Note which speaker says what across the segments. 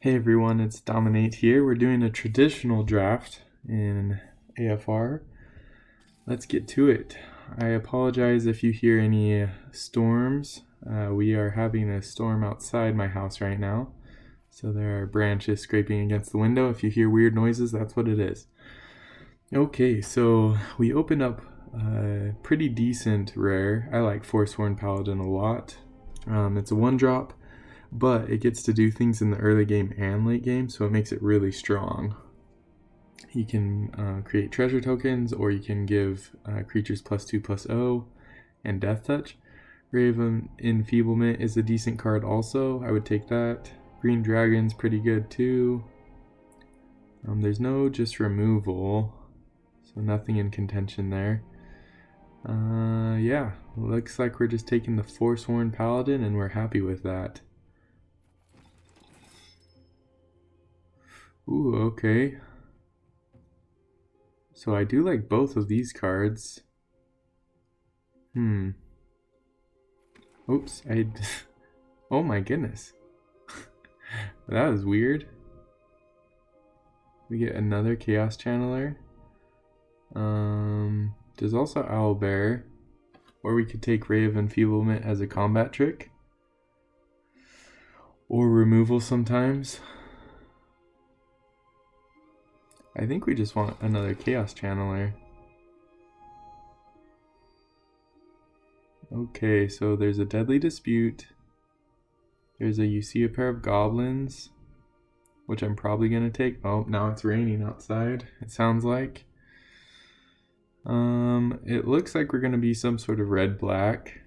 Speaker 1: Hey everyone, it's Dominate here. We're doing a traditional draft in AFR. Let's get to it. I apologize if you hear any storms. We are having a storm outside my house right now. So there are branches scraping against the window. If you hear weird noises, that's what it is. Okay, so we opened up a pretty decent rare. I like Forsworn Paladin a lot. It's a 1-drop. But it gets to do things in the early game and late game, so it makes it really strong. You can create treasure tokens, or you can give creatures +2/+0 and Death Touch. Raven Enfeeblement is a decent card also. I would take that. Green Dragon's pretty good too. There's no just removal, so nothing in contention there. Yeah, looks like we're just taking the Forsworn Paladin and we're happy with that. Ooh, okay. So I do like both of these cards. Oops, oh my goodness. That was weird. We get another Chaos Channeler. There's also Owlbear. Or we could take Ray of Enfeeblement as a combat trick. Or removal sometimes. I think we just want another Chaos Channeler. Okay, so there's a Deadly Dispute. There's a You See a Pair of Goblins, which I'm probably going to take. Oh, now it's raining outside, it sounds like. It looks like we're going to be some sort of red-black.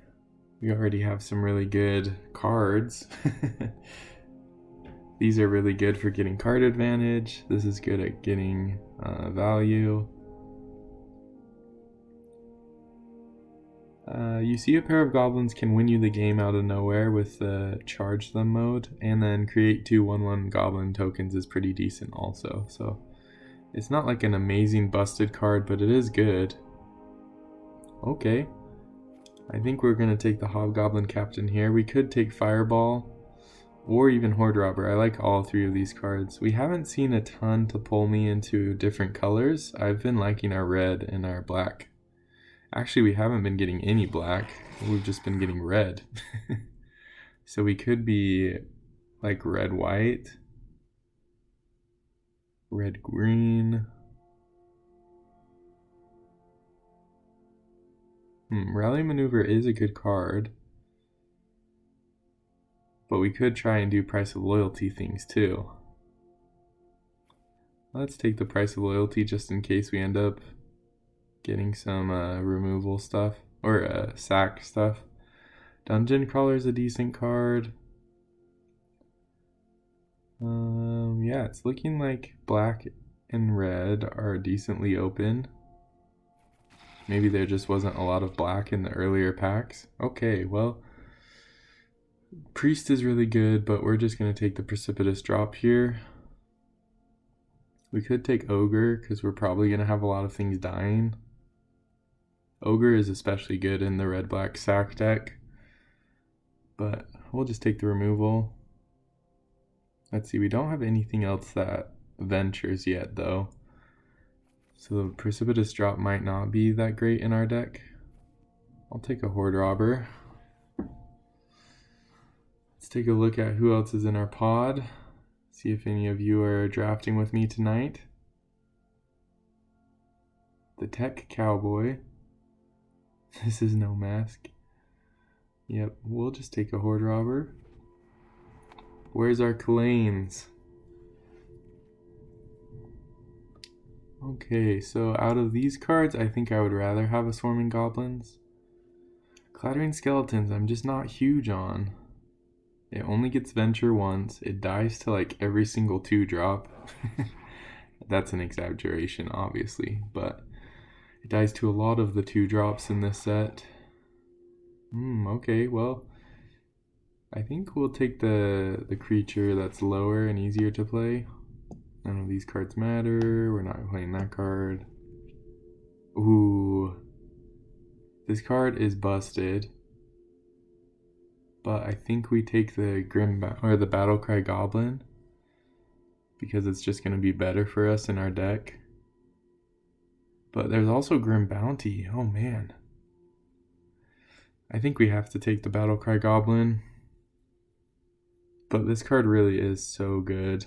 Speaker 1: We already have some really good cards. These are really good for getting card advantage. This is good at getting value. You See a Pair of Goblins can win you the game out of nowhere with the Charge Them mode, and then create 2 1/1 Goblin tokens is pretty decent also. So it's not like an amazing busted card, but it is good. Okay. I think we're going to take the Hobgoblin Captain here. We could take Fireball or even Horde Robber. I like all 3 of these cards. We haven't seen a ton to pull me into different colors. I've been liking our red and our black. Actually, we haven't been getting any black. We've just been getting red. So we could be like red-white, red-green. Rally Maneuver is a good card. But we could try and do Price of Loyalty things too. Let's take the Price of Loyalty just in case we end up getting some removal stuff, or sack stuff. Dungeon Crawler is a decent card. Yeah, it's looking like black and red are decently open. Maybe there just wasn't a lot of black in the earlier packs. Okay, well, Priest is really good, but we're just going to take the Precipitous Drop here. We could take Ogre, because we're probably going to have a lot of things dying. Ogre is especially good in the red-black sack deck, but we'll just take the removal. Let's see, we don't have anything else that ventures yet, though. So the Precipitous Drop might not be that great in our deck. I'll take a Horde Robber. Let's take a look at who else is in our pod. See if any of you are drafting with me tonight. The Tech Cowboy. This is no mask. Yep, we'll just take a Horde Robber. Where's our Kalanes? Okay, so out of these cards, I think I would rather have a Swarming Goblins. Clattering Skeletons, I'm just not huge on. It only gets Venture once. It dies to like every single 2-drop. That's an exaggeration, obviously, but it dies to a lot of the 2-drops in this set. Okay, well, I think we'll take the creature that's lower and easier to play. None of these cards matter. We're not playing that card. Ooh. This card is busted. But I think we take the the Battlecry Goblin. because it's just going to be better for us in our deck. But there's also Grim Bounty. Oh man. I think we have to take the Battlecry Goblin. But this card really is so good.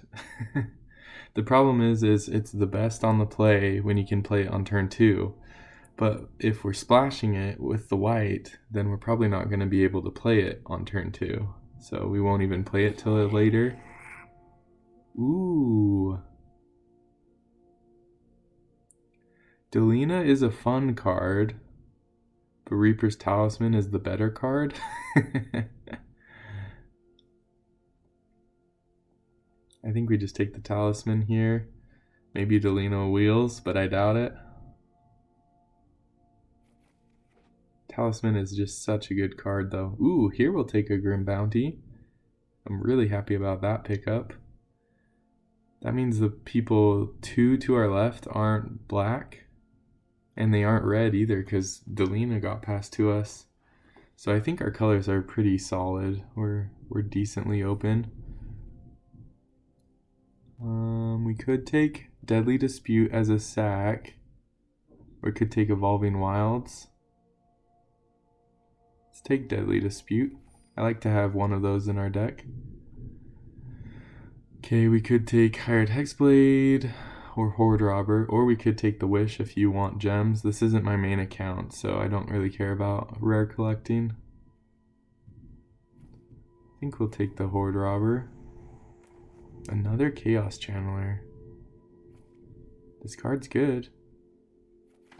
Speaker 1: The problem is it's the best on the play when you can play it on turn 2. But if we're splashing it with the white, then we're probably not going to be able to play it on turn 2. So we won't even play it till later. Ooh. Delina is a fun card, but Reaper's Talisman is the better card. I think we just take the Talisman here. Maybe Delina wheels, but I doubt it. Talisman is just such a good card though. Ooh, here we'll take a Grim Bounty. I'm really happy about that pickup. That means the people 2 to our left aren't black. And they aren't red either because Delina got passed to us. So I think our colors are pretty solid. We're decently open. We could take Deadly Dispute as a sack. Or could take Evolving Wilds. Let's take Deadly Dispute. I like to have one of those in our deck. Okay, we could take Hired Hexblade or Horde Robber, or we could take the Wish if you want gems. This isn't my main account, so I don't really care about rare collecting. I think we'll take the Horde Robber. Another Chaos Channeler. This card's good.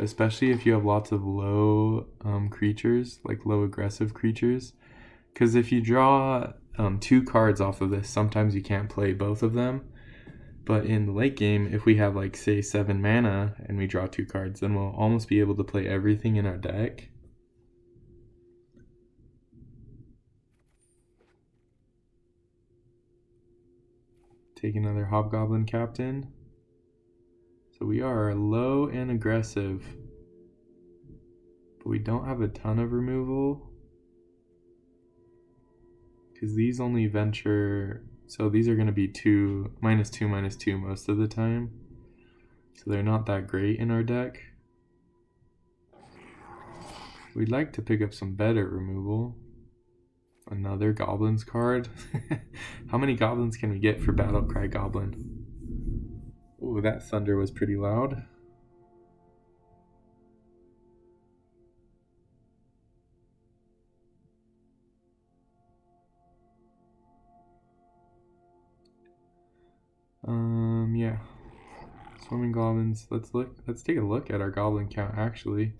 Speaker 1: Especially if you have lots of low creatures, like low aggressive creatures. Because if you draw 2 cards off of this, sometimes you can't play both of them. But in the late game, if we have like say 7 mana and we draw 2 cards, then we'll almost be able to play everything in our deck. Take another Hobgoblin Captain. So we are low and aggressive, but we don't have a ton of removal because these only venture, so these are going to be -2/-2 most of the time, so they're not that great in our deck. We'd like to pick up some better removal. Another Goblins card. How many Goblins can we get for Battlecry Goblin? Ooh, that thunder was pretty loud. Yeah. Swarming Goblins. Let's take a look at our Goblin count actually.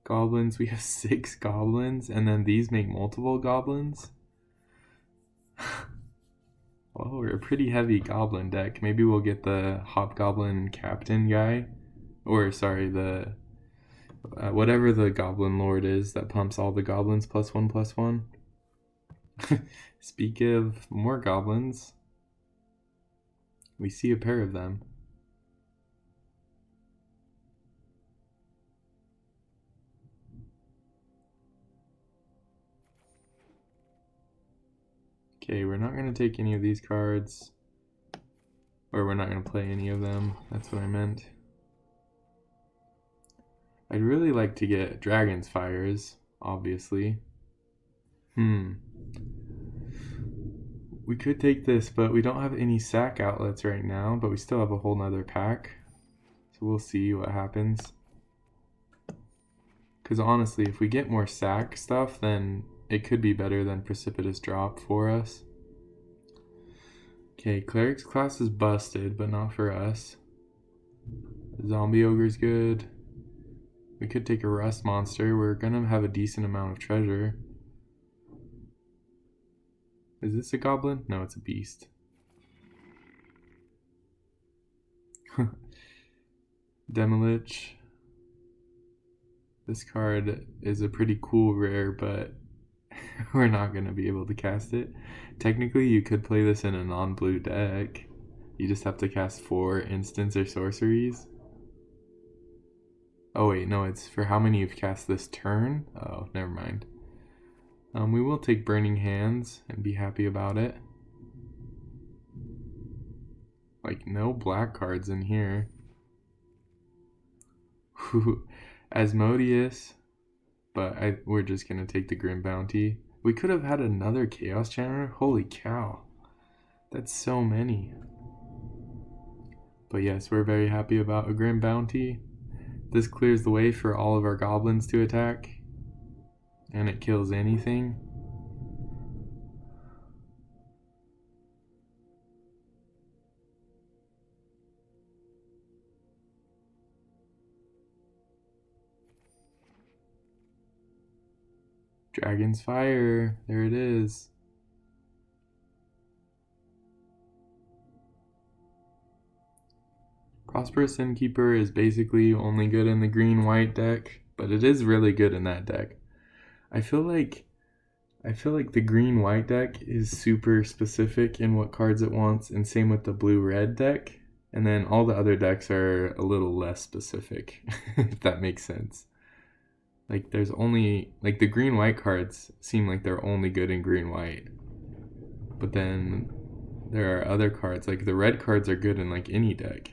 Speaker 1: Goblins, we have 6 Goblins, and then these make multiple Goblins. Well, we're a pretty heavy Goblin deck. Maybe we'll get the Hobgoblin Captain guy. Or, sorry, the... whatever the Goblin Lord is that pumps all the Goblins +1/+1. Speak of more Goblins. We see a pair of them. Okay, we're not going to take any of these cards. Or we're not going to play any of them. That's what I meant. I'd really like to get Dragon's Fires, obviously. We could take this, but we don't have any sack outlets right now, but we still have a whole nother pack. So we'll see what happens. Because honestly, if we get more sack stuff, then it could be better than Precipitous Drop for us. Okay, Cleric's class is busted, but not for us. Zombie Ogre's good. We could take a Rust Monster. We're gonna have a decent amount of treasure. Is this a goblin? No, it's a beast. Demolich. This card is a pretty cool rare, but we're not going to be able to cast it. Technically, you could play this in a non-blue deck. You just have to cast 4 instants or sorceries. Oh wait, no, it's for how many you've cast this turn? Oh, never mind. We will take Burning Hands and be happy about it. Like, no black cards in here. Asmodeus. But we're just going to take the Grim Bounty. We could have had another Chaos Channeler. Holy cow. That's so many. But yes, we're very happy about a Grim Bounty. This clears the way for all of our goblins to attack. And it kills anything. Dragon's Fire. There it is. Prosperous Innkeeper is basically only good in the green-white deck, but it is really good in that deck. I feel like the green-white deck is super specific in what cards it wants, and same with the blue-red deck. And then all the other decks are a little less specific, if that makes sense. Like, there's only, like, the green-white cards seem like they're only good in green-white. But then there are other cards, like the red cards are good in, like, any deck.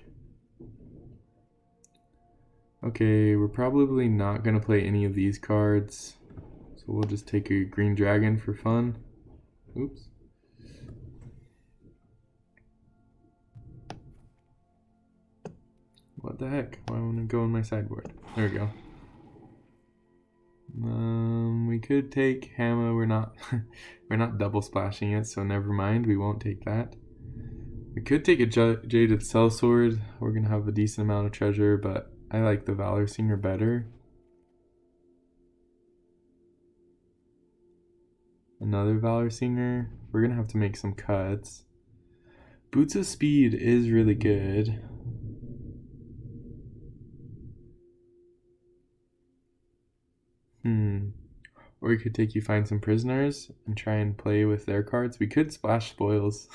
Speaker 1: Okay, we're probably not going to play any of these cards. So we'll just take a green dragon for fun. Oops. What the heck? Why won't it go on my sideboard? There we go. We could take Hammer. We're not double splashing it, so never mind. We won't take that. We could take a Jaded Sellsword. We're gonna have a decent amount of treasure, but I like the Valor Singer better. Another Valor Singer. We're gonna have to make some cuts. Boots of Speed is really good. Or we could take You Find Some Prisoners and try and play with their cards. We could splash Spoils.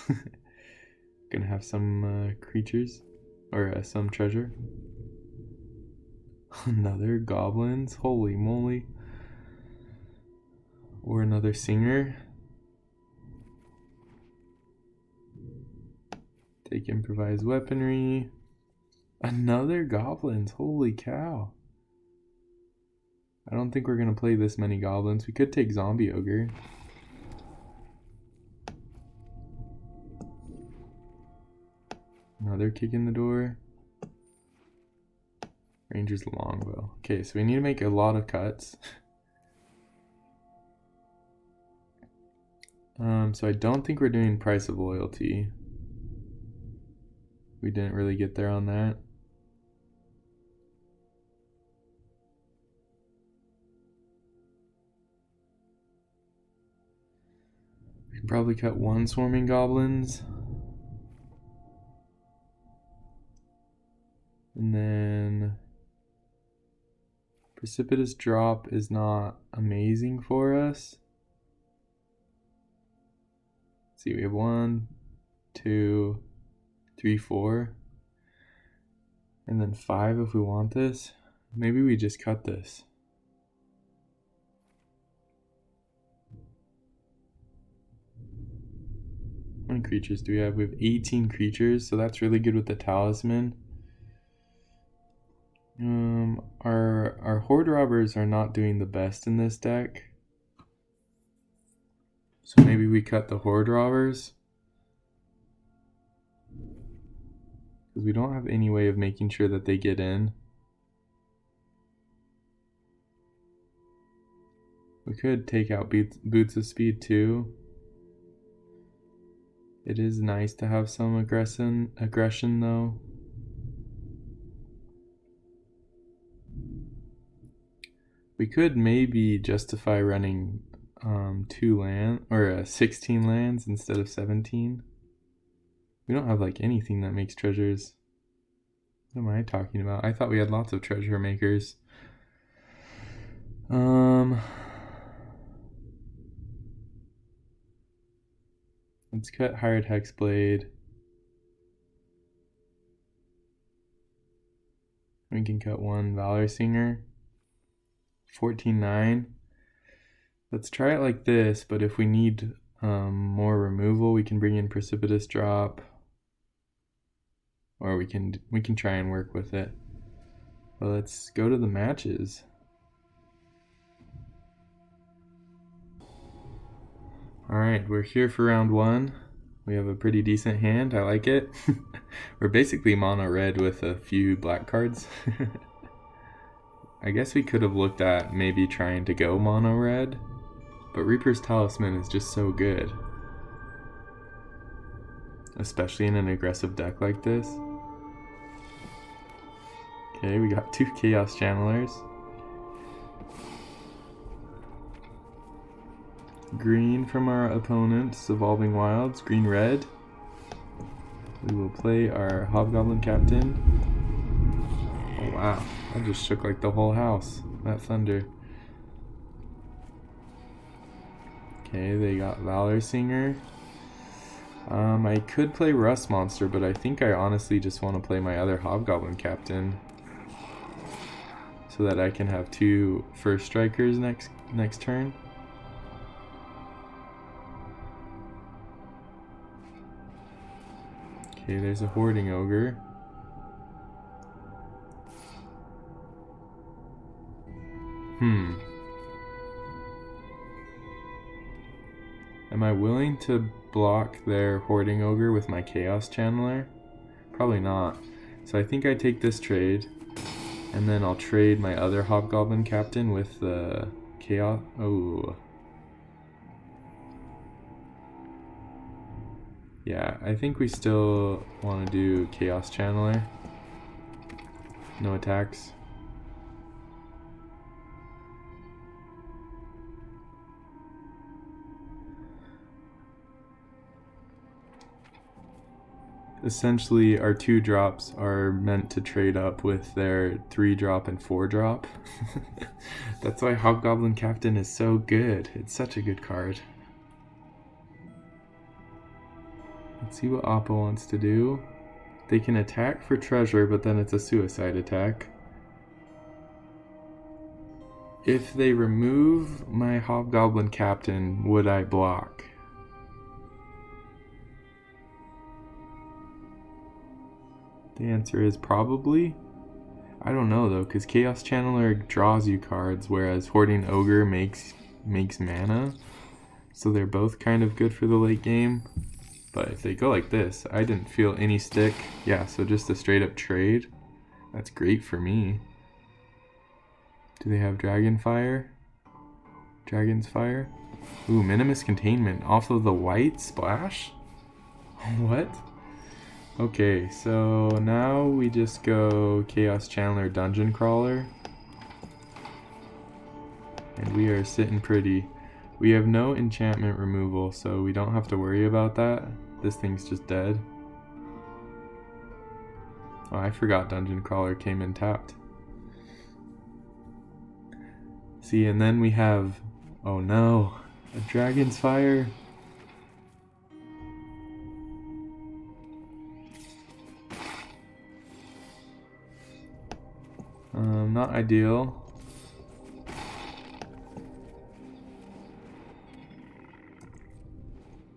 Speaker 1: Gonna have some creatures. Or some treasure. Another Goblins. Holy moly. Or another Singer. Take Improvised Weaponry. Another Goblins. Holy cow. I don't think we're going to play this many goblins. We could take Zombie Ogre. Another kick in the door. Ranger's Longbow. Okay, so we need to make a lot of cuts. So I don't think we're doing Price of Loyalty. We didn't really get there on that. We can probably cut one Swarming Goblins. And then Precipitous Drop is not amazing for us. Let's see, we have 1, 2, 3, 4. And then 5 if we want this. Maybe we just cut this. How many creatures do we have? We have 18 creatures, so that's really good with the Talisman. Our Horde Robbers are not doing the best in this deck. So maybe we cut the Horde Robbers. Because we don't have any way of making sure that they get in. We could take out Boots of Speed too. It is nice to have some aggression though. We could maybe justify running 16 lands instead of 17. We don't have like anything that makes treasures. What am I talking about? I thought we had lots of treasure makers. Let's cut Hired Hexblade. We can cut one Valor Singer. 14-9. Let's try it like this, but if we need more removal, we can bring in Precipitous Drop. or we can try and work with it. But let's go to the matches. Alright, we're here for round 1. We have a pretty decent hand, I like it. We're basically mono red with a few black cards. I guess we could have looked at maybe trying to go mono red, but Reaper's Talisman is just so good. Especially in an aggressive deck like this. Okay, we got 2 Chaos Channelers. Green from our opponent's Evolving Wilds, green-red. We will play our Hobgoblin Captain. Oh wow, that just shook like the whole house, that thunder. Okay, they got Valor Singer. I could play Rust Monster, but I think I honestly just want to play my other Hobgoblin Captain, so that I can have 2 first strikers next turn. Okay, there's a Hoarding Ogre. Am I willing to block their Hoarding Ogre with my Chaos Channeler? Probably not. So I think I take this trade, and then I'll trade my other Hobgoblin Captain with the Chaos. Oh. Yeah, I think we still want to do Chaos Channeler. No attacks. Essentially, our 2 drops are meant to trade up with their 3 drop and 4 drop. That's why Hobgoblin Captain is so good. It's such a good card. Let's see what Oppo wants to do. They can attack for treasure, but then it's a suicide attack. If they remove my Hobgoblin Captain, would I block? The answer is probably. I don't know though, because Chaos Channeler draws you cards, whereas Hoarding Ogre makes mana. So they're both kind of good for the late game. But if they go like this, I didn't feel any stick. Yeah, so just a straight up trade. That's great for me. Do they have Dragon's Fire? Ooh, Minimus Containment off of the white splash? What? Okay, so now we just go Chaos Channeler Dungeon Crawler. And we are sitting pretty. We have no enchantment removal, so we don't have to worry about that. This thing's just dead. Oh, I forgot Dungeon Crawler came in tapped. See, and then we have, oh no, a Dragon's Fire. Not ideal.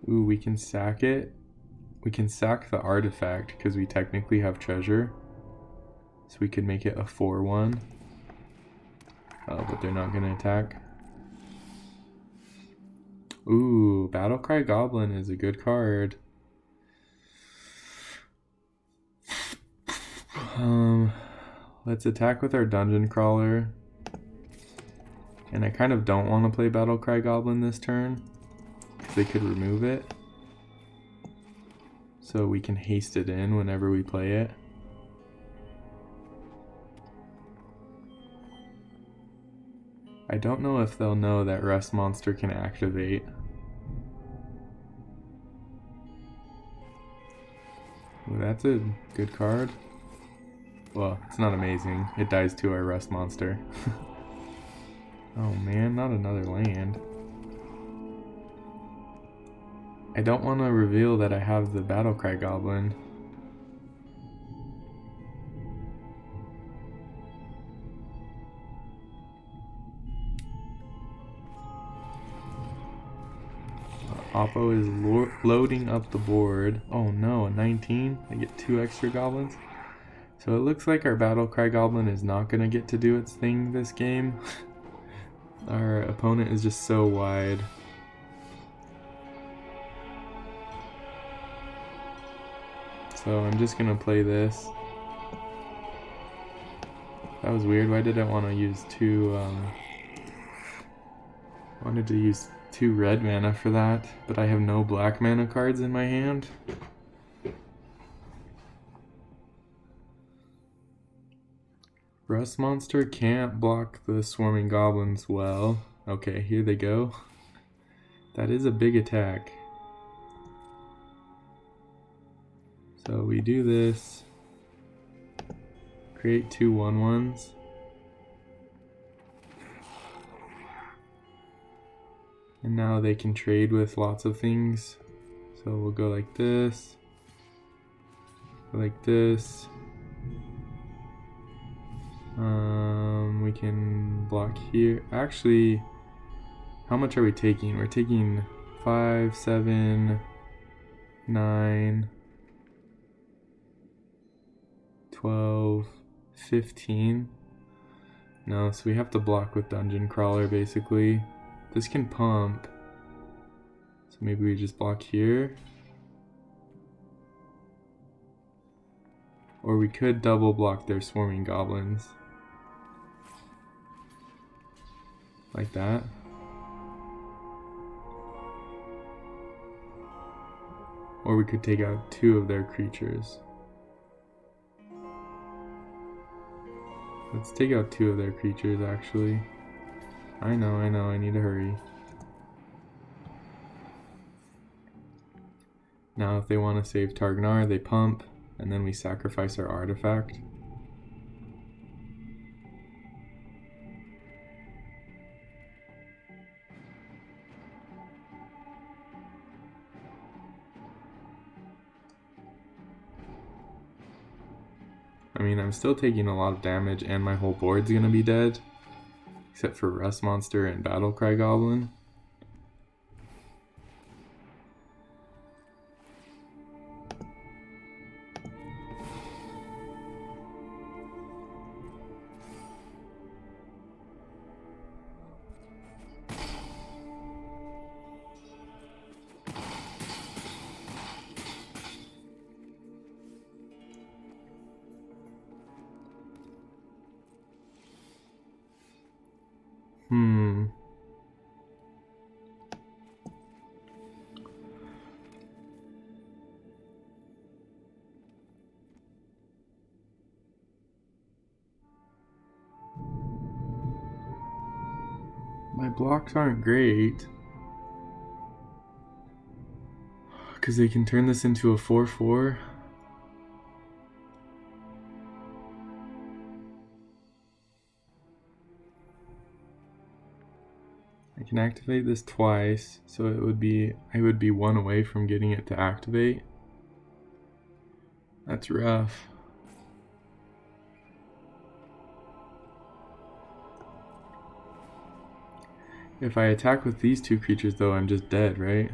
Speaker 1: Ooh, we can sack it. We can sack the artifact because we technically have treasure. So we could make it a 4/1. Oh, but they're not going to attack. Ooh, Battlecry Goblin is a good card. Let's attack with our Dungeon Crawler. And I kind of don't want to play Battlecry Goblin this turn, because they could remove it. So we can haste it in whenever we play it. I don't know if they'll know that Rust Monster can activate. Ooh, that's a good card. Well, it's not amazing. It dies to our Rust Monster. Oh man, not another land. I don't want to reveal that I have the Battlecry Goblin. Oppo is loading up the board. Oh no, a 19. I get 2 extra goblins. So it looks like our Battlecry goblin is not going to get to do its thing this game. Our opponent is just so wide. So I'm just going to play this. That was weird. Why did I want to use 2... wanted to use 2 red mana for that, but I have no black mana cards in my hand. Rust Monster can't block the swarming goblins well. Okay, here they go. That is a big attack. So we do this. Create 2 1/1s. And now they can trade with lots of things. So we'll go like this. Go like this. We can block here. Actually, how much are we taking? We're taking 5, 7, 9, 12, 15. No, so we have to block with Dungeon Crawler basically. This can pump. So maybe we just block here. Or we could double block their swarming goblins. Like that. Or we could take out 2 of their creatures. Let's take out 2 of their creatures actually. I know, I need to hurry. Now if they want to save Targnar, they pump, and then we sacrifice our artifact. I mean, I'm still taking a lot of damage and my whole board's gonna be dead. Except for Rust Monster and Battlecry Goblin. My blocks aren't great. Because they can turn this into a 4/4. I can activate this twice, so I would be 1 away from getting it to activate. That's rough. If I attack with these 2 creatures though, I'm just dead, right?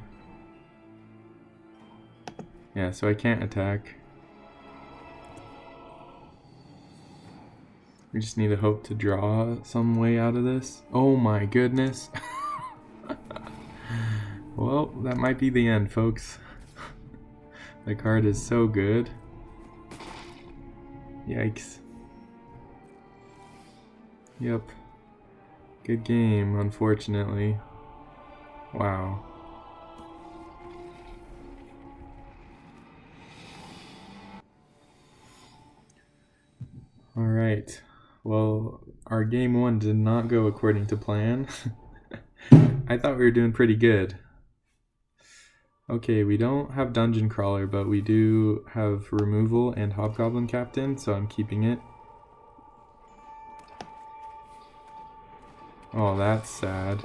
Speaker 1: Yeah, so I can't attack. We just need to hope to draw some way out of this. Oh my goodness. Well, that might be the end, folks. The card is so good. Yikes. Yep. Good game, unfortunately. Wow. Alright. Well, our game 1 did not go according to plan. I thought we were doing pretty good. Okay, we don't have Dungeon Crawler, but we do have Removal and Hobgoblin Captain, so I'm keeping it. Oh, that's sad.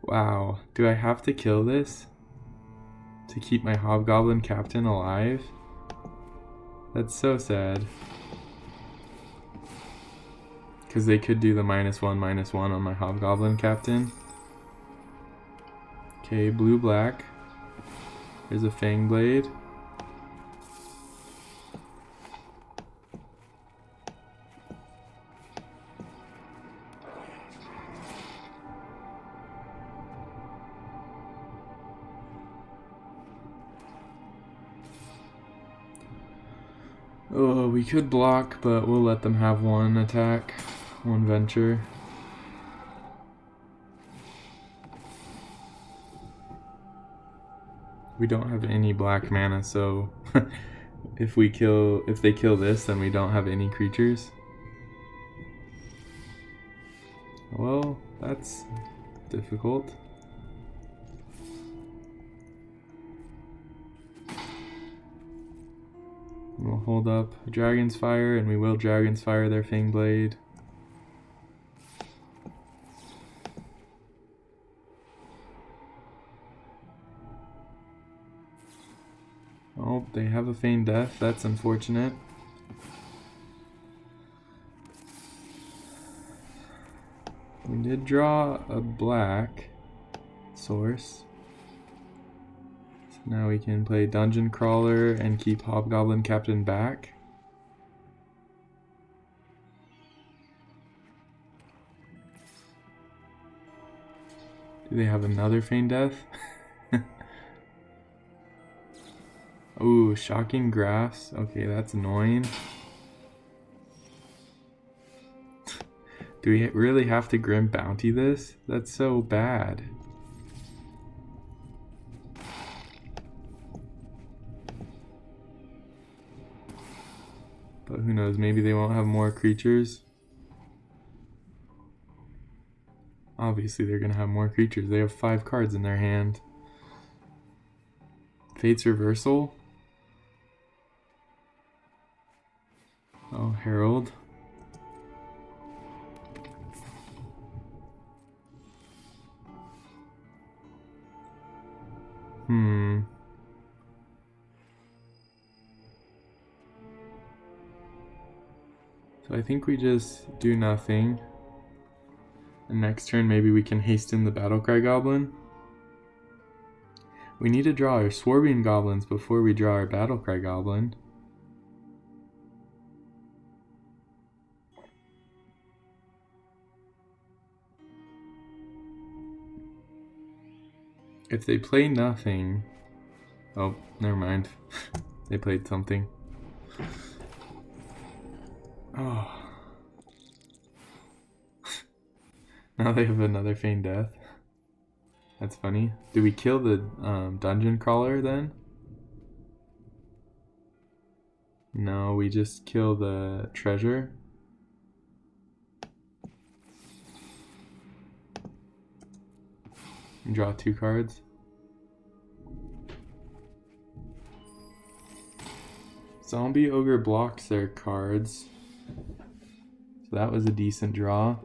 Speaker 1: Wow, do I have to kill this to keep my Hobgoblin Captain alive? That's so sad. Because they could do the -1/-1 on my Hobgoblin Captain. Okay, blue-black. There's a Fang Blade. Oh, we could block, but we'll let them have one attack, one venture. We don't have any black mana, so if they kill this, then we don't have any creatures. Well, that's difficult. We'll hold up Dragon's Fire, and we will Dragon's Fire their Fang Blade. Oh, they have a Feigned Death. That's unfortunate. We did draw a black source. Now we can play Dungeon Crawler and keep Hobgoblin Captain back. Do they have another Feigned Death? Ooh, Shocking Grass. Okay, that's annoying. Do we really have to Grim Bounty this? That's so bad. But who knows, maybe they won't have more creatures. Obviously they're gonna have more creatures. They have 5 cards in their hand. Fate's Reversal. Oh, Herald. So I think we just do nothing. And next turn maybe we can hasten the Battlecry Goblin. We need to draw our Swarming Goblins before we draw our Battlecry Goblin. If they play nothing... Oh, never mind. They played something. Oh. Now they have another Feigned Death. That's funny. Do we kill the Dungeon Crawler then? No, we just kill the treasure. And draw 2 cards. Zombie Ogre blocks their cards. So that was a decent draw.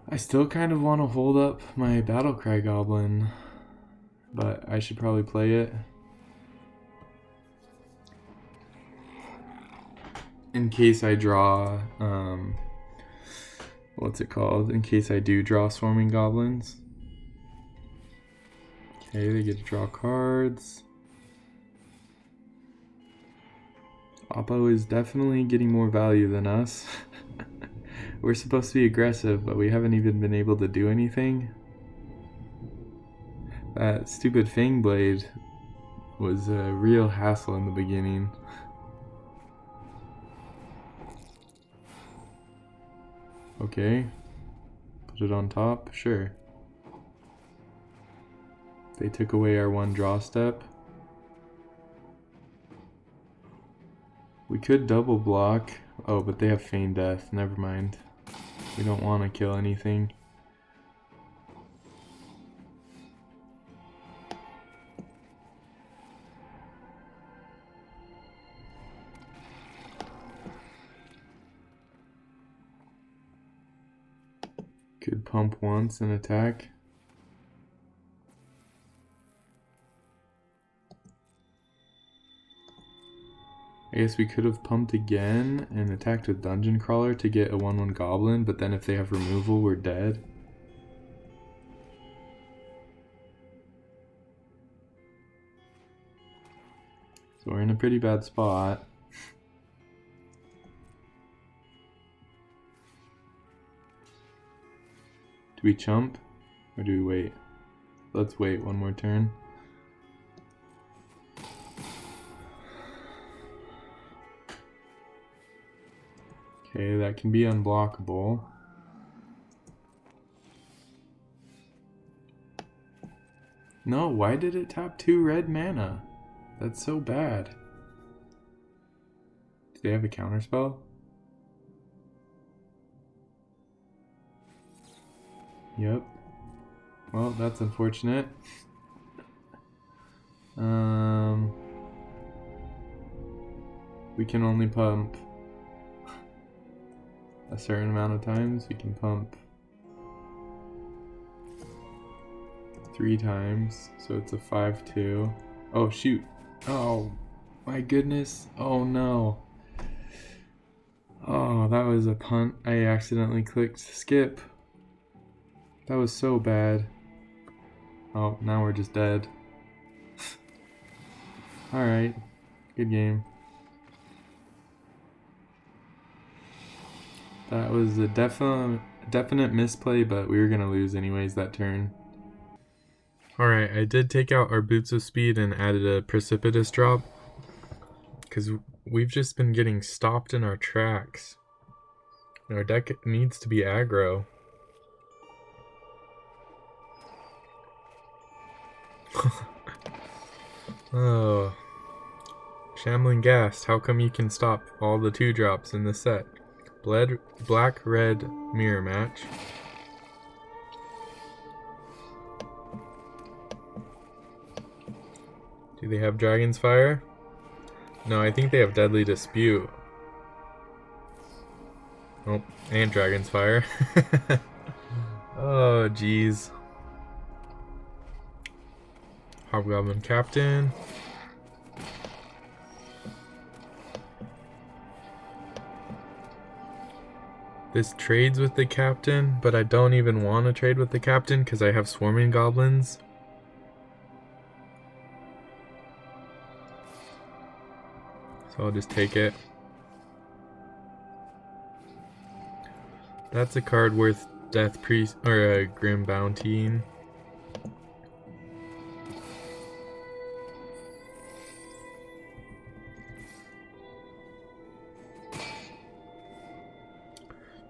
Speaker 1: I still kind of want to hold up my Battlecry Goblin, but I should probably play it. In case I draw, what's it called? In case I do draw Swarming Goblins. Okay, they get to draw cards. Oppo is definitely getting more value than us. We're supposed to be aggressive, but we haven't even been able to do anything. That stupid Fang Blade was a real hassle in the beginning. Okay, put it on top, sure. They took away our 1 draw step. We could double block. Oh, but they have Feigned Death, never mind. We don't want to kill anything. Could pump once and attack. I guess we could have pumped again and attacked with Dungeon Crawler to get a 1/1 Goblin, but then if they have removal, we're dead. So we're in a pretty bad spot. Do we chump or do we wait? Let's wait one more turn. Okay, that can be unblockable. No, why did it tap 2 red mana? That's so bad. Do they have a counterspell? Yep. Well, that's unfortunate. We can only pump a certain amount of times. We can pump 3 times, so it's a 5/2. Oh shoot. Oh my goodness. Oh no. Oh, that was a punt. I accidentally clicked skip. That was so bad. Oh, now we're just dead. Alright. Good game. That was a definite misplay, but we were going to lose anyways that turn. Alright, I did take out our Boots of Speed and added a Precipitous drop, because we've just been getting stopped in our tracks. Our deck needs to be aggro. Oh. Shambling Ghast, how come you can stop all the 2-drops in the set? Black-red mirror match. Do they have Dragon's Fire? No, I think they have Deadly Dispute. Oh, and Dragon's Fire. Oh, jeez. Hobgoblin Captain. This trades with the captain, but I don't even want to trade with the captain because I have Swarming Goblins. So I'll just take it. That's a card worth Death Priest or a Grim Bounty.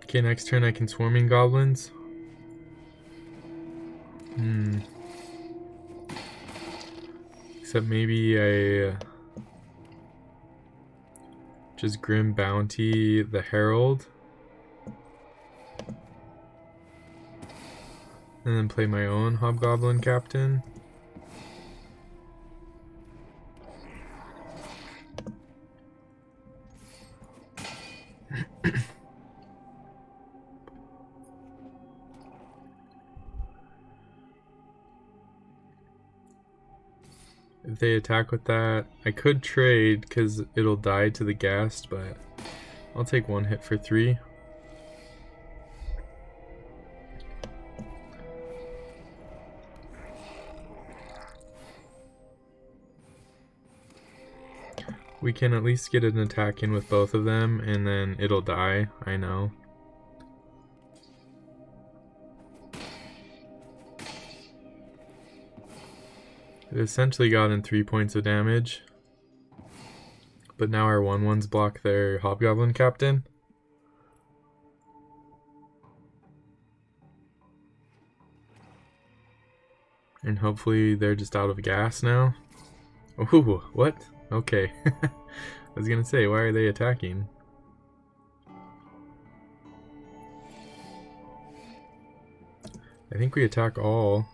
Speaker 1: Okay, next turn I can Swarming Goblins. Except maybe I just Grim Bounty the Herald. And then play my own Hobgoblin Captain. If they attack with that, I could trade because it'll die to the Ghast, but I'll take 1 hit for 3. We can at least get an attack in with both of them, and then it'll die, I know. It essentially got in 3 points of damage. But now our 1/1s block their Hobgoblin Captain. And hopefully they're just out of gas now. Ooh, what? Okay. I was gonna say, why are they attacking? I think we attack all.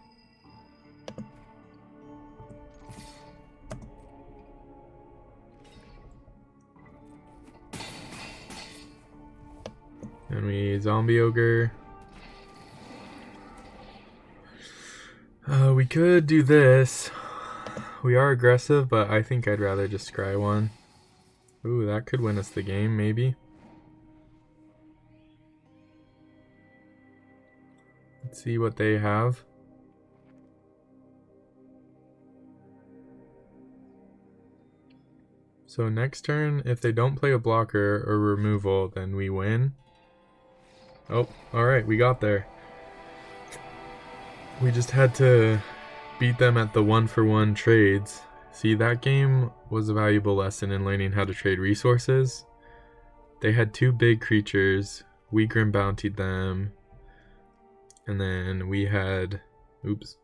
Speaker 1: And we Zombie Ogre. We could do this. We are aggressive, but I think I'd rather just scry one. Ooh, that could win us the game, maybe. Let's see what they have. So next turn, if they don't play a blocker or removal, then we win. Oh, alright, we got there. We just had to beat them at the 1-for-1 trades. See, that game was a valuable lesson in learning how to trade resources. They had 2 big creatures. We Grim Bountied them. And then we had... Oops.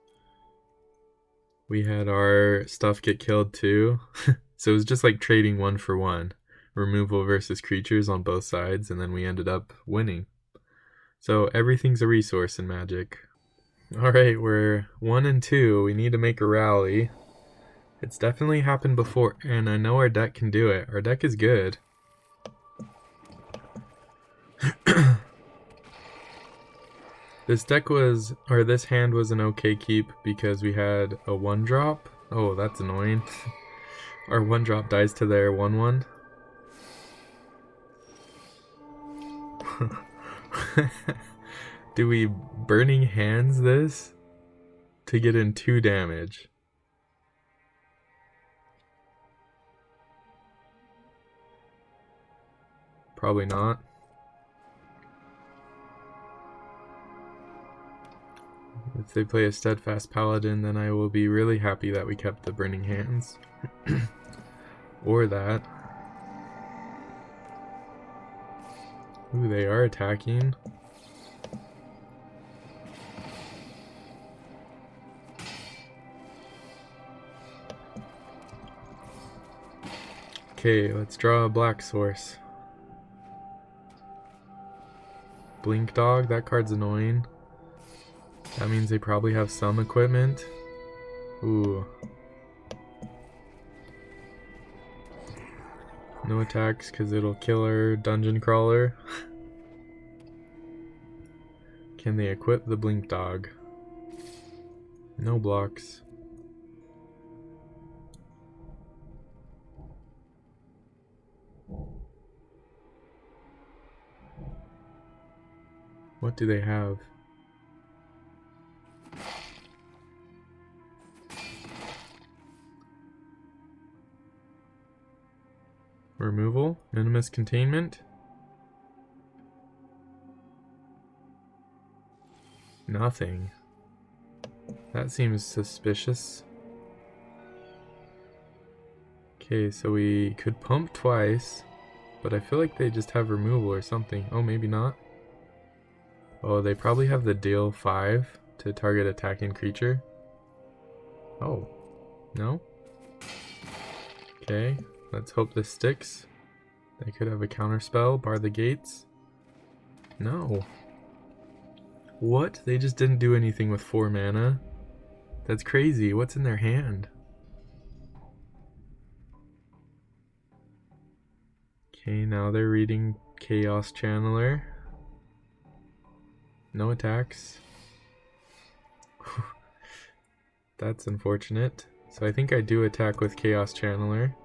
Speaker 1: We had our stuff get killed too. So it was just like trading 1-for-1. Removal versus creatures on both sides. And then we ended up winning. So everything's a resource in Magic. Alright, we're 1-2. We need to make a rally. It's definitely happened before, and I know our deck can do it. Our deck is good. This hand was an okay keep because we had a 1-drop. Oh, that's annoying. Our 1-drop dies to their 1/1. Do we Burning Hands this to get in 2 damage? Probably not. If they play a Steadfast Paladin, then I will be really happy that we kept the Burning Hands. Or that. Ooh, they are attacking. Okay, let's draw a black source. Blink Dog, that card's annoying. That means they probably have some equipment. Ooh. No attacks because it'll kill our Dungeon Crawler. Can they equip the Blink Dog? No blocks. What do they have? Removal? Minimus Containment? Nothing. That seems suspicious. Okay, so we could pump twice, but I feel like they just have removal or something. Oh, maybe not. Oh, they probably have the deal 5 to target attacking creature. Oh, no? Okay, let's hope this sticks. They could have a counterspell, bar the gates. No. What? They just didn't do anything with 4 mana? That's crazy. What's in their hand? Okay, now they're reading Chaos Channeler. No attacks. That's unfortunate. So I think I do attack with Chaos Channeler.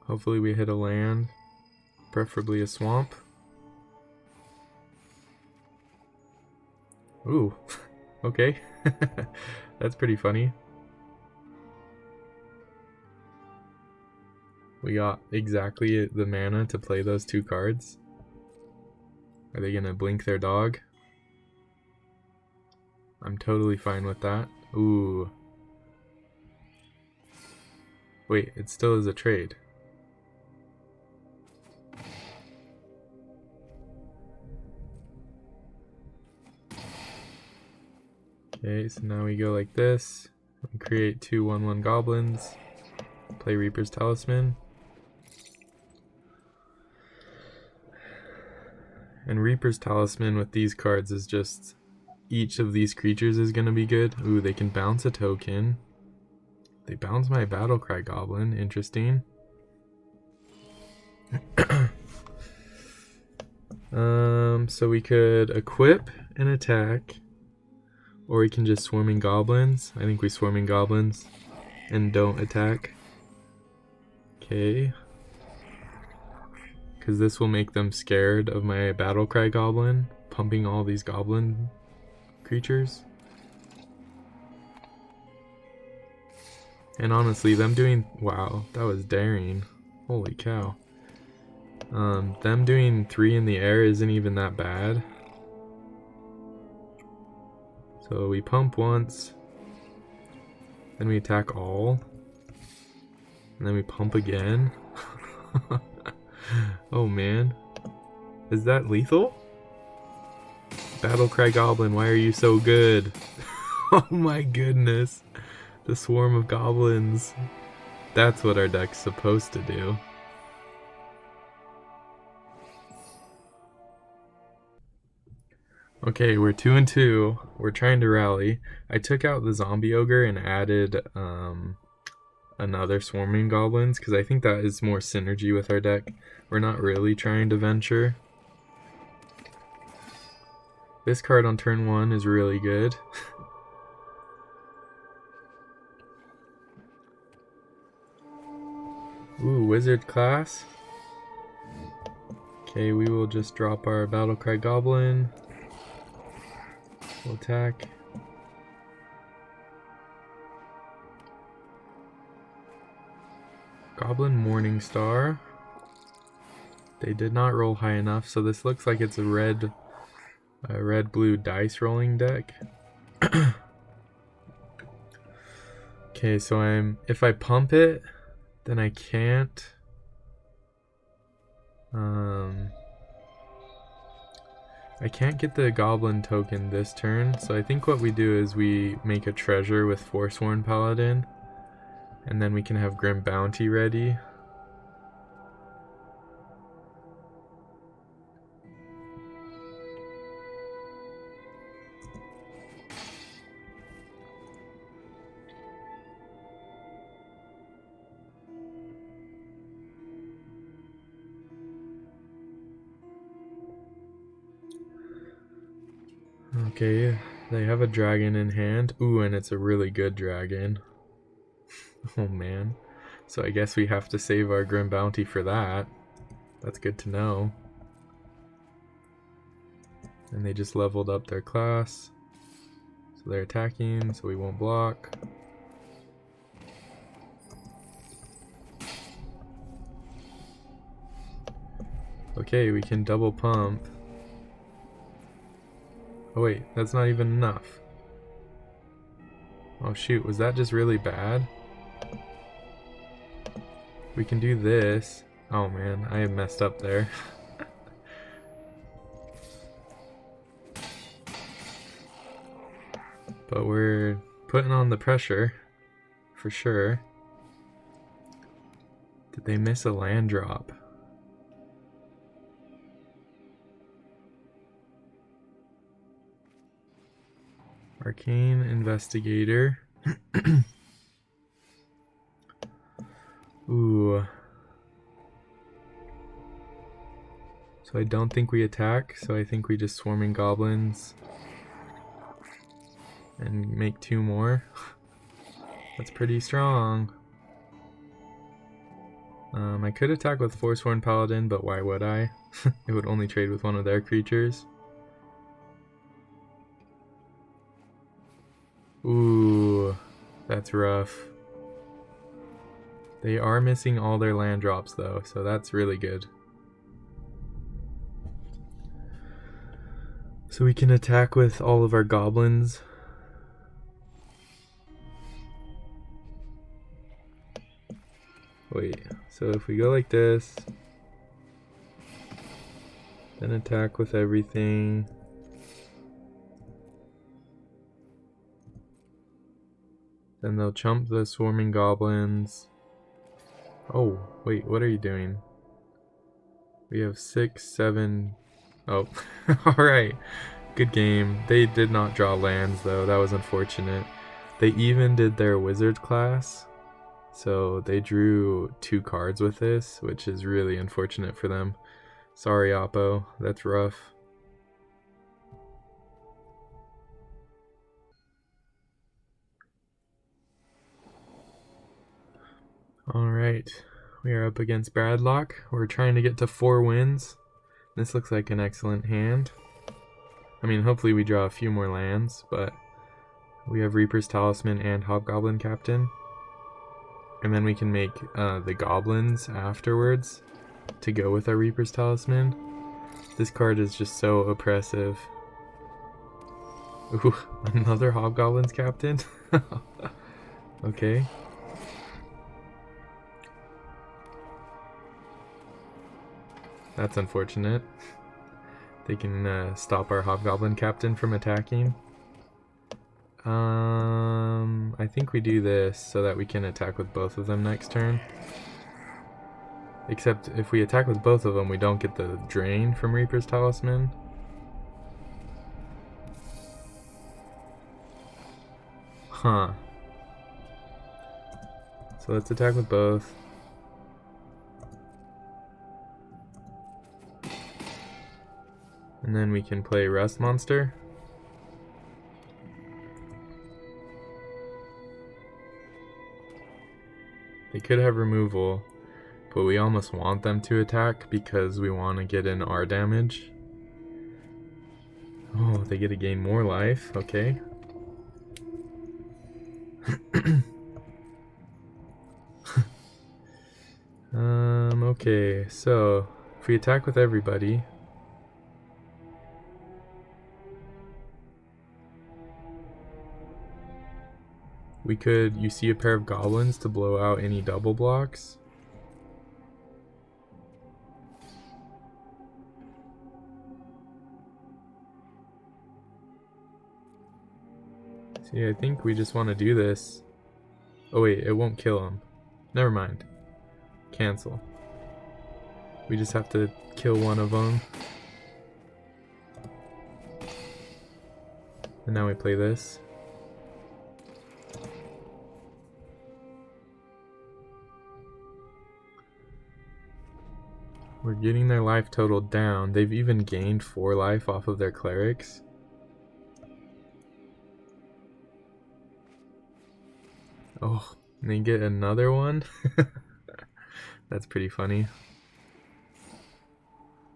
Speaker 1: Hopefully we hit a land, preferably a swamp. Ooh, okay. That's pretty funny. We got exactly the mana to play those 2 cards. Are they gonna blink their dog? I'm totally fine with that. Ooh. Wait, it still is a trade. Okay, so now we go like this. We create 2 1/1 goblins. Play Reaper's Talisman. And Reaper's Talisman with these cards is just... each of these creatures is going to be good. Ooh, they can bounce a token. They bounce my Battlecry Goblin. Interesting. So we could equip and attack. Or we can just swarm in goblins. I think we swarm in goblins and don't attack. Okay. Because this will make them scared of my Battlecry goblin, pumping all these goblin creatures. And honestly, them doing... Wow, that was daring. Holy cow. Them doing 3 in the air isn't even that bad. So we pump once, then we attack all, and then we pump again. Oh man. Is that lethal? Battlecry Goblin, why are you so good? Oh my goodness. The swarm of goblins. That's what our deck's supposed to do. Okay, we're 2-2. We're trying to rally. I took out the zombie ogre and added another swarming goblins because I think that is more synergy with our deck. We're not really trying to venture. This card on turn 1 is really good. Ooh, wizard class. Okay, we will just drop our Battlecry goblin. We'll attack. Goblin Morningstar. They did not roll high enough, so this looks like it's a red-blue dice rolling deck. Okay, so if I pump it, then I can't. I can't get the goblin token this turn, so I think what we do is we make a treasure with Forsworn Paladin, and then we can have Grim Bounty ready. Okay, they have a dragon in hand. Ooh, and it's a really good dragon. Oh man. So I guess we have to save our Grim Bounty for that. That's good to know. And they just leveled up their class. So they're attacking, so we won't block. Okay, we can double pump. Oh wait, that's not even enough. Oh shoot, was that just really bad? We can do this. Oh man, I messed up there. But we're putting on the pressure, for sure. Did they miss a land drop? Arcane Investigator. Ooh. So I don't think we attack, so I think we just swarming goblins and make 2 more. That's pretty strong. I could attack with Forsworn Paladin, but why would I? It would only trade with one of their creatures. Ooh, that's rough. They are missing all their land drops though, so that's really good. So we can attack with all of our goblins. Wait, so if we go like this, then attack with everything. Then they'll chump the swarming goblins. Oh, wait, what are you doing? We have 6, 7... Oh, alright. Good game. They did not draw lands though, that was unfortunate. They even did their wizard class, so they drew 2 cards with this, which is really unfortunate for them. Sorry, Oppo, that's rough. Alright, we are up against Bradlock. We're trying to get to 4 wins. This looks like an excellent hand. I mean, hopefully we draw a few more lands, but we have Reaper's Talisman and Hobgoblin Captain. And then we can make the Goblins afterwards to go with our Reaper's Talisman. This card is just so oppressive. Ooh, another Hobgoblin's Captain? Okay. That's unfortunate. They can stop our Hobgoblin Captain from attacking. I think we do this so that we can attack with both of them next turn. Except if we attack with both of them, we don't get the drain from Reaper's Talisman. Huh. So let's attack with both. And then we can play Rust Monster. They could have removal, but we almost want them to attack because we want to get in our damage. Oh, they get to gain more life. Okay. Okay, so if we attack with everybody, we could, you see a pair of goblins to blow out any double blocks. See, I think we just want to do this. Oh wait, it won't kill him. Never mind. Cancel. We just have to kill one of them. And now we play this. We're getting their life total down. They've even gained 4 life off of their clerics. Oh, and they get another one? That's pretty funny.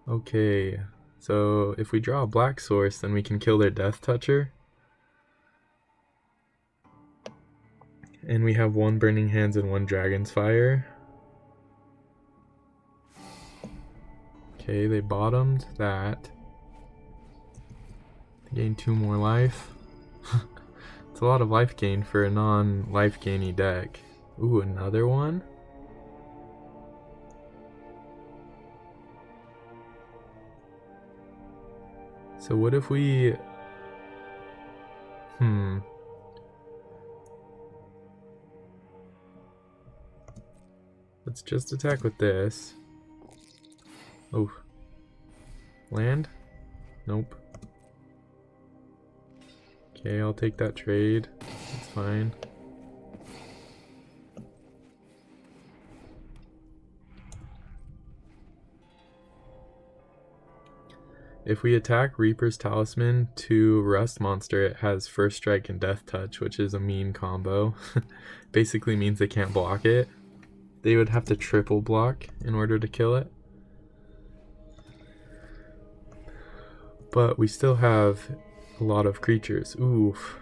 Speaker 1: Okay, so if we draw a black source, then we can kill their Death Toucher. And we have 1 Burning Hands and 1 Dragon's Fire. Okay, they bottomed that. They gained 2 more life. It's a lot of life gain for a non-life gainy deck. Ooh, another one? So what if we... Let's just attack with this. Oh. Land? Nope. Okay, I'll take that trade. It's fine. If we attack Reaper's Talisman to Rust Monster, it has First Strike and Death Touch, which is a mean combo. Basically means they can't block it. They would have to triple block in order to kill it. But we still have a lot of creatures. Oof.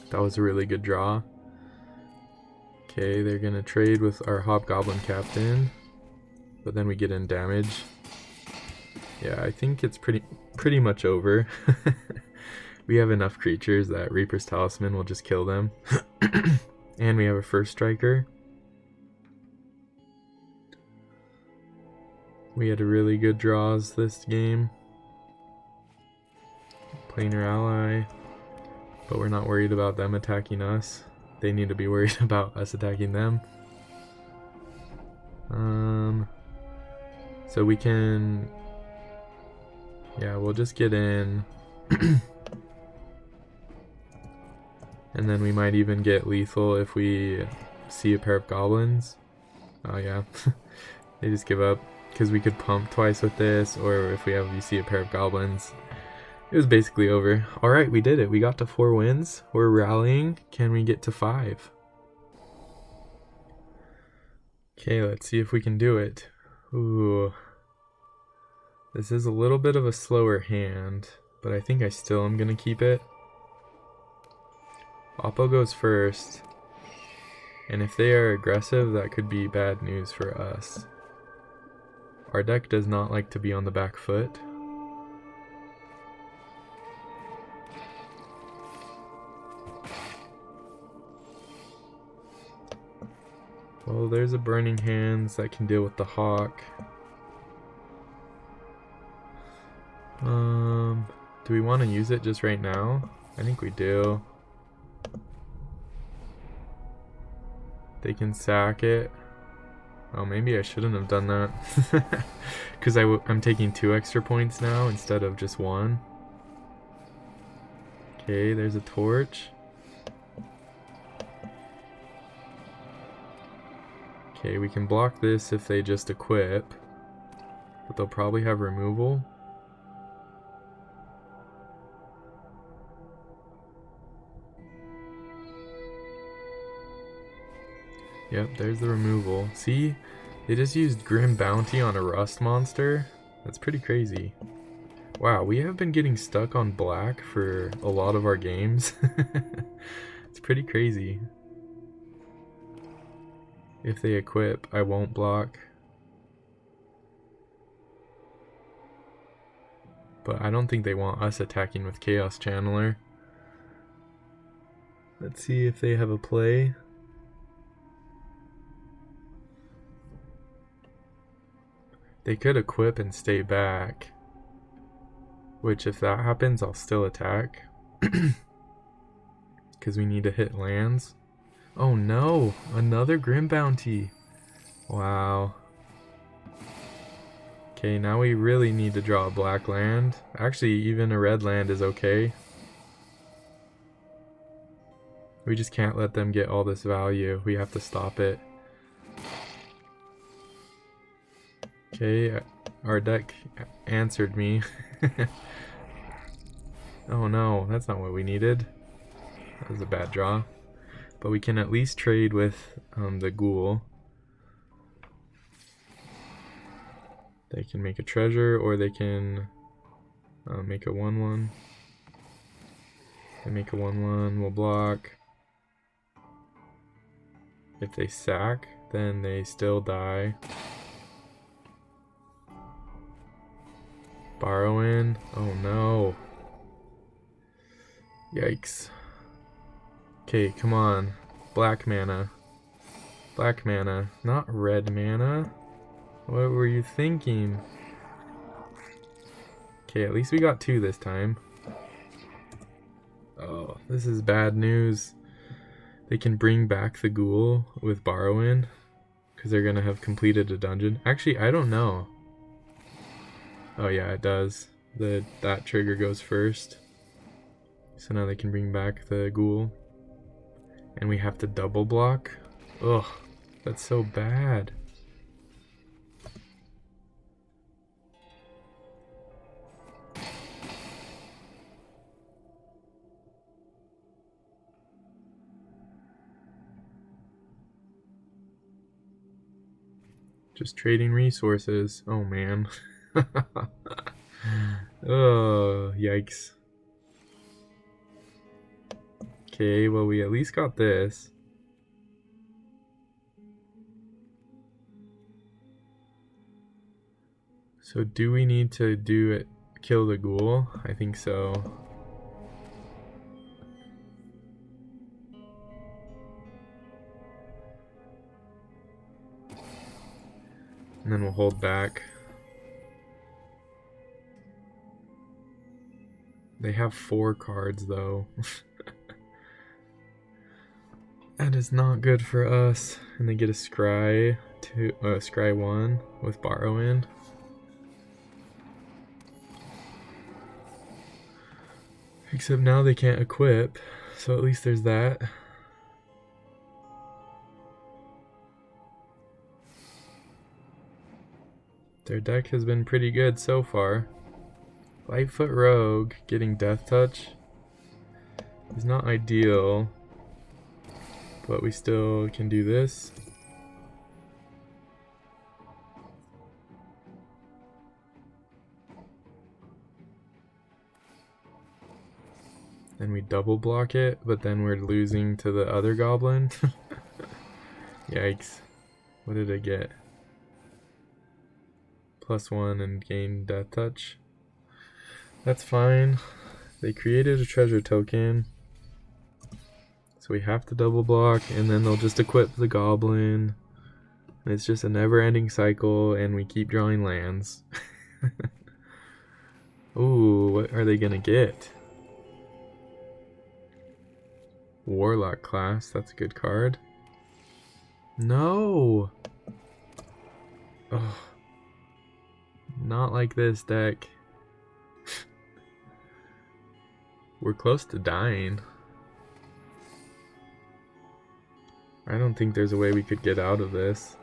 Speaker 1: That was a really good draw. Okay, they're gonna trade with our Hobgoblin Captain, but then we get in damage. Yeah, I think it's pretty much over. We have enough creatures that Reaper's Talisman will just kill them. And we have a First Striker. We had a really good draws this game. Planar ally. But we're not worried about them attacking us. They need to be worried about us attacking them. So we can... Yeah, we'll just get in. And then we might even get lethal if we see a pair of goblins. Oh yeah, they just give up. Because we could pump twice with this, or if we see a pair of goblins. It was basically over. Alright, we did it. We got to 4 wins. We're rallying. Can we get to 5? Okay, let's see if we can do it. Ooh. This is a little bit of a slower hand, but I think I still am going to keep it. Oppo goes first. And if they are aggressive, that could be bad news for us. Our deck does not like to be on the back foot. Well, there's a Burning Hands that can deal with the Hawk. Do we want to use it just right now? I think we do. They can sack it. Oh, maybe I shouldn't have done that. Because I'm taking 2 extra points now instead of just 1. Okay, there's a torch. Okay, we can block this if they just equip. But they'll probably have removal. Yep, there's the removal. See? They just used Grim Bounty on a Rust monster? That's pretty crazy. Wow, we have been getting stuck on black for a lot of our games. It's pretty crazy. If they equip, I won't block. But I don't think they want us attacking with Chaos Channeler. Let's see if they have a play. They could equip and stay back. Which, if that happens, I'll still attack. Because we need to hit lands. Oh no! Another Grim Bounty! Wow. Okay, now we really need to draw a black land. Actually, even a red land is okay. We just can't let them get all this value. We have to stop it. Okay, our deck answered me. Oh no, that's not what we needed. That was a bad draw. But we can at least trade with the ghoul. They can make a treasure, or they can make a 1/1. They make a 1/1, we'll block. If they sack, then they still die. Borrowing. Oh no. Yikes. Okay, come on. Black mana. Black mana. Not red mana. What were you thinking? Okay, at least we got 2 this time. Oh, this is bad news. They can bring back the ghoul with borrowing. Because they're going to have completed a dungeon. Actually, I don't know. Oh yeah, it does. That trigger goes first. So now they can bring back the ghoul. And we have to double block? Ugh, that's so bad. Just trading resources. Oh man. Oh, yikes. Okay, well we at least got this. So do we need to do it, kill the ghoul? I think so. And then we'll hold back. They have 4 cards though. That is not good for us. And they get a scry scry 1 with borrowing. Except now they can't equip, So at least there's that. Their deck has been pretty good so far. Lightfoot Rogue getting Death Touch is not ideal, but we still can do this. Then we double block it, but then we're losing to the other goblin. Yikes. What did I get? +1 and gain Death Touch. That's fine. They created a treasure token, so we have to double block, and then they'll just equip the goblin. And it's just a never-ending cycle, and we keep drawing lands. Ooh, what are they gonna get? Warlock class, that's a good card. No! Ugh. Not like this deck. We're close to dying. I don't think there's a way we could get out of this.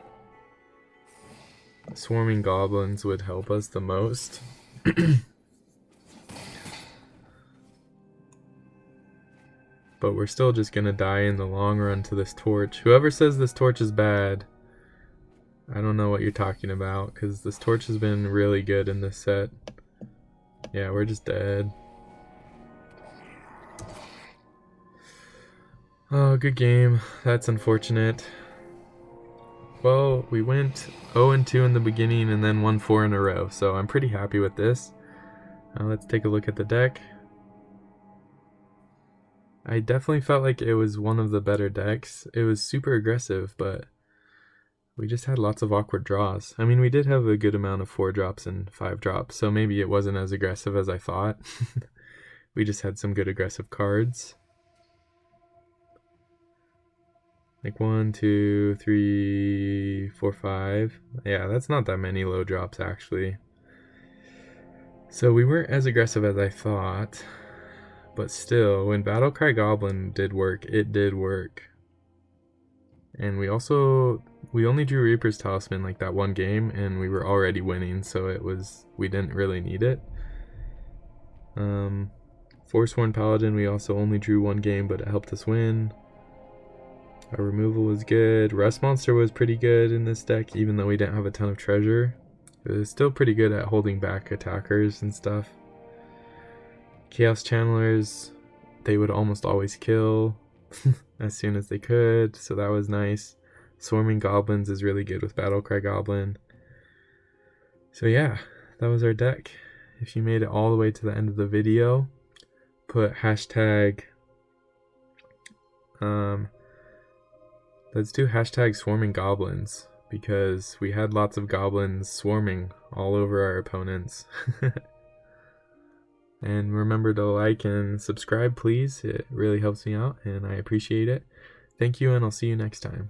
Speaker 1: Swarming goblins would help us the most. But we're still just gonna die in the long run to this torch. Whoever says this torch is bad, I don't know what you're talking about, because this torch has been really good in this set. Yeah, we're just dead. Oh, good game. That's unfortunate. Well, we went 0-2 in the beginning and then won 4 in a row, so I'm pretty happy with this. Let's take a look at the deck. I definitely felt like it was one of the better decks. It was super aggressive, but we just had lots of awkward draws. I mean, we did have a good amount of 4 drops and 5 drops, so maybe it wasn't as aggressive as I thought. We just had some good aggressive cards. Like 1, 2, 3, 4, 5. Yeah, that's not that many low drops actually. So we weren't as aggressive as I thought, but still, when Battlecry Goblin did work, it did work. And we only drew Reaper's Talisman like that one game, and we were already winning, so we didn't really need it. Forsworn Paladin, we also only drew one game, but it helped us win. Our removal was good. Rust Monster was pretty good in this deck, even though we didn't have a ton of treasure. It was still pretty good at holding back attackers and stuff. Chaos Channelers, they would almost always kill as soon as they could, so that was nice. Swarming Goblins is really good with Battlecry Goblin. So yeah, that was our deck. If you made it all the way to the end of the video, put hashtag let's do hashtag swarming goblins, because we had lots of goblins swarming all over our opponents. And remember to like and subscribe, please. It really helps me out and I appreciate it. Thank you, and I'll see you next time.